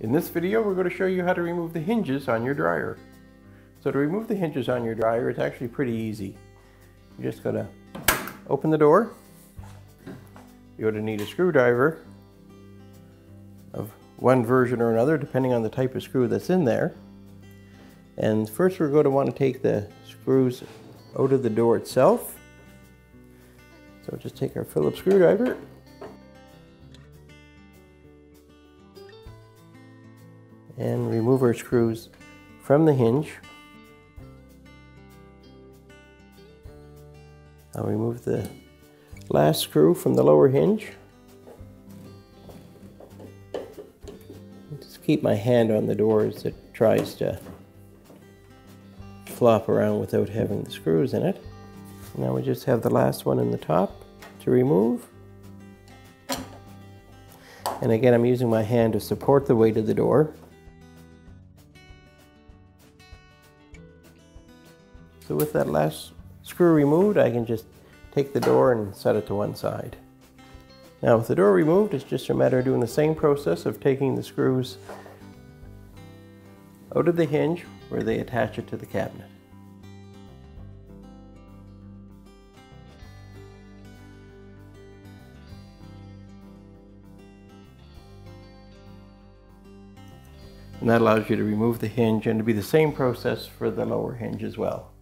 In this video, we're going to show you how to remove the hinges on your dryer. So to remove the hinges on your dryer, it's actually pretty easy. You're just going to open the door. You're going to need a screwdriver of one version or another, depending on the type of screw that's in there. And first we're going to want to take the screws out of the door itself. So just take our Phillips screwdriver and remove our screws from the hinge. I'll remove the last screw from the lower hinge. Just keep my hand on the door as it tries to flop around without having the screws in it. Now we just have the last one in the top to remove. And again, I'm using my hand to support the weight of the door. So with that last screw removed, I can just take the door and set it to one side. Now with the door removed, it's just a matter of doing the same process of taking the screws out of the hinge where they attach it to the cabinet. And that allows you to remove the hinge, and to be the same process for the lower hinge as well.